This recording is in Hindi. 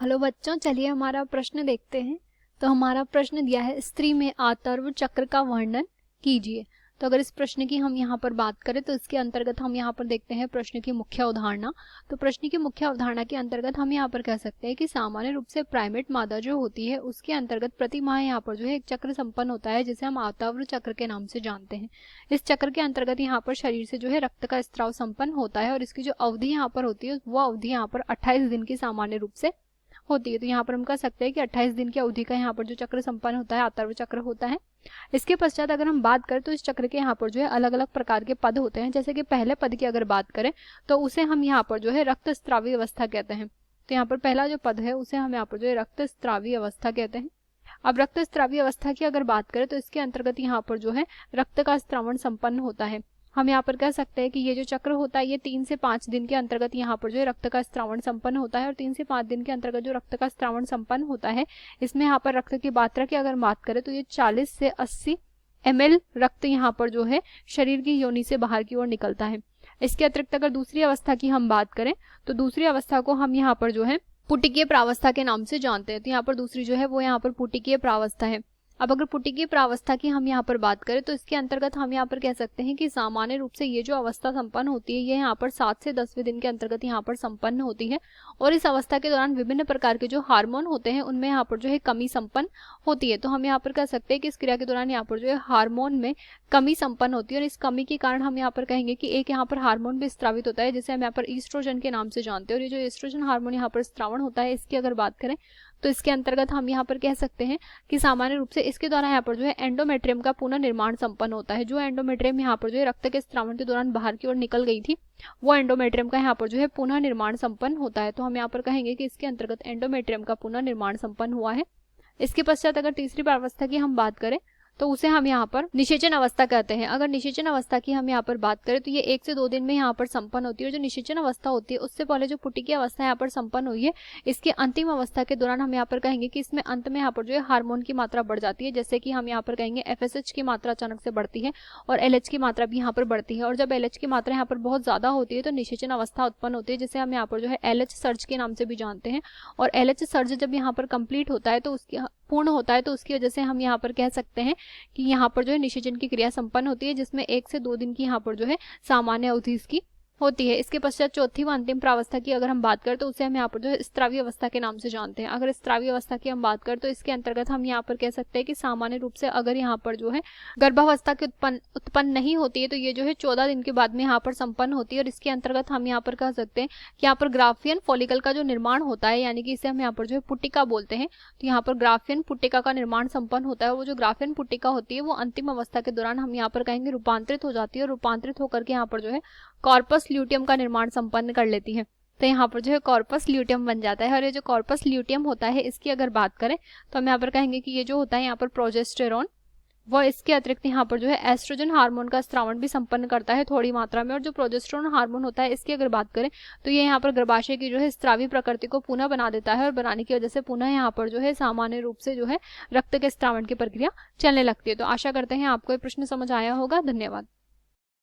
हेलो बच्चों, चलिए हमारा प्रश्न देखते हैं। तो हमारा प्रश्न दिया है, स्त्री में आतर्व चक्र का वर्णन कीजिए। तो अगर इस प्रश्न की हम यहाँ पर बात करें तो इसके अंतर्गत हम यहाँ पर देखते हैं प्रश्न की मुख्य अवधारणा। तो प्रश्न की मुख्य अवधारणा के अंतर्गत हम यहाँ पर कह सकते हैं कि सामान्य रूप से प्राइमेट मादा जो होती है उसके अंतर्गत प्रति माह यहाँ पर जो है एक चक्र संपन्न होता है जिसे हम आतर्व चक्र के नाम से जानते हैं। इस चक्र के अंतर्गत यहाँ पर शरीर से जो है रक्त का स्त्राव संपन्न होता है और इसकी जो अवधि यहाँ पर होती है वो अवधि यहाँ पर 28 दिन की सामान्य रूप से होती है। तो यहाँ पर हम कह सकते हैं कि 28 दिन की अवधि का यहाँ पर जो चक्र संपन्न होता है आतर्व चक्र होता है। इसके पश्चात अगर हम बात करें तो इस चक्र के यहाँ पर जो है अलग अलग प्रकार के पद होते हैं। जैसे कि पहले पद की अगर बात करें तो उसे हम यहाँ पर जो है रक्त स्त्रावी अवस्था कहते हैं। तो यहाँ पर पहला जो पद है उसे हम यहाँ पर जो है रक्त स्त्रावी अवस्था कहते हैं। अब रक्त स्त्रावी अवस्था की अगर बात करें तो इसके अंतर्गत यहाँ पर जो है रक्त का स्त्रावण संपन्न होता है। हम यहाँ पर कह सकते हैं कि ये जो चक्र होता है ये 3 से 5 दिन के अंतर्गत यहाँ पर जो है रक्त का स्त्रावण संपन्न होता है। और 3 से 5 दिन के अंतर्गत जो रक्त का स्त्रावण संपन्न होता है इसमें यहाँ पर रक्त की मात्रा की अगर बात करें तो ये 40 से 80 ml रक्त यहाँ पर जो है शरीर की योनि से बाहर की ओर निकलता है। इसके अतिरिक्त अगर दूसरी अवस्था की हम बात करें तो दूसरी अवस्था को हम यहाँ पर जो है पुटिकीय प्रावस्था के नाम से जानते हैं। तो यहाँ पर दूसरी जो है वो यहाँ पर पुटिकीय प्रावस्था है। अब अगर पुटिकीय प्रावस्था की हम यहाँ पर बात करें तो इसके अंतर्गत हम यहाँ पर कह सकते हैं कि सामान्य रूप से ये जो अवस्था संपन्न होती है ये यहाँ पर 7 से 10वें दिन के अंतर्गत यहाँ पर संपन्न होती है। और इस अवस्था के दौरान विभिन्न प्रकार के जो हार्मोन होते हैं उनमें यहाँ पर जो है कमी संपन्न होती है। तो हम यहाँ पर कह सकते हैं कि इस क्रिया के दौरान यहाँ पर जो है हार्मोन में कमी संपन्न होती है। और इस कमी के कारण हम यहाँ पर कहेंगे कि एक यहाँ पर हार्मोन भी स्त्रावित होता है जिसे हम यहाँ पर ईस्ट्रोजन के नाम से जानते हैं। और ये जो ईस्ट्रोजन हार्मोन यहाँ पर स्त्रावण होता है इसकी अगर बात करें तो इसके अंतर्गत हम यहाँ पर कह सकते हैं कि सामान्य रूप से इसके द्वारा यहाँ पर जो है एंडोमेट्रियम का पुनः निर्माण संपन्न होता है। जो एंडोमेट्रियम यहाँ पर जो है रक्त के स्त्रावण के दौरान बाहर की ओर निकल गई थी वो एंडोमेट्रियम का यहाँ पर जो है पुनः निर्माण संपन्न होता है। तो हम यहाँ पर कहेंगे कि इसके अंतर्गत एंडोमेट्रियम का पुनः निर्माण संपन्न हुआ है। इसके पश्चात अगर तीसरी अवस्था की हम बात करें तो उसे हम यहाँ पर निषेचन अवस्था कहते हैं। अगर निषेचन अवस्था की हम यहाँ पर बात करें तो ये 1 से 2 दिन में यहाँ पर संपन्न होती है। और जो निषेचन अवस्था होती है उससे पहले जो पुटिकीय अवस्था यहाँ पर संपन्न हुई है इसके अंतिम अवस्था के दौरान हम यहाँ पर कहेंगे कि इसमें अंत में यहाँ पर जो है हार्मोन की मात्रा बढ़ जाती है। जैसे कि हम यहाँ पर कहेंगे FSH की मात्रा अचानक से बढ़ती है और LH की मात्रा भी यहाँ पर बढ़ती है। और जब LH की मात्रा यहाँ पर बहुत ज्यादा होती है तो निषेचन अवस्था उत्पन्न होती है जिसे हम यहाँ पर जो है LH सर्ज के नाम से भी जानते हैं। और LH सर्ज जब यहाँ पर कंप्लीट होता है तो उसकी पूर्ण होता है तो उसकी वजह से हम यहाँ पर कह सकते हैं कि यहाँ पर जो है निषेचन की क्रिया संपन्न होती है जिसमें 1 से 2 दिन की यहाँ पर जो है सामान्य अवधि इसकी होती है। इसके पश्चात चौथी व अंतिम प्रावस्था की अगर हम बात करें तो उसे हम यहाँ पर जो है स्त्रावी अवस्था के नाम से जानते हैं। अगर स्त्रावी अवस्था की हम बात करें तो इसके अंतर्गत हम यहाँ पर कह सकते हैं कि सामान्य रूप से अगर यहाँ पर जो है गर्भावस्था की उत्पन्न नहीं होती है तो ये जो है 14 दिन के बाद में यहाँ पर संपन्न होती है। और इसके अंतर्गत हम यहाँ पर कह सकते हैं कि यहाँ पर ग्राफियन फॉलिकल का जो निर्माण होता है यानी कि इसे हम यहाँ पर जो है पुट्टिका बोलते हैं। तो यहाँ पर ग्राफियन पुट्टिका का निर्माण संपन्न होता है। वो जो ग्राफियन पुट्टिका होती है वो अंतिम अवस्था के दौरान हम यहाँ पर कहेंगे रूपांतरित हो जाती है। और रूपांतरित होकर के यहाँ पर जो है कॉर्पस ल्यूटियम का निर्माण संपन्न कर लेती है। तो यहाँ पर जो है कॉर्पस ल्यूटियम बन जाता है। और ये जो कॉर्पस ल्यूटियम होता है इसकी अगर बात करें तो हम यहाँ पर कहेंगे कि ये जो होता है यहाँ पर प्रोजेस्टेरॉन वो इसके अतिरिक्त यहाँ पर जो है एस्ट्रोजन हार्मोन का स्त्रावण भी संपन्न करता है थोड़ी मात्रा में। और जो प्रोजेस्टेरॉन हार्मोन होता है इसकी अगर बात करें तो ये यहाँ पर गर्भाशय की जो है स्त्रावी प्रकृति को पुनः बना देता है। और बनाने की वजह से पुनः यहाँ पर जो है सामान्य रूप से जो है रक्त के स्त्रावण की प्रक्रिया चलने लगती है। तो आशा करते हैं आपको ये प्रश्न समझ आया होगा। धन्यवाद।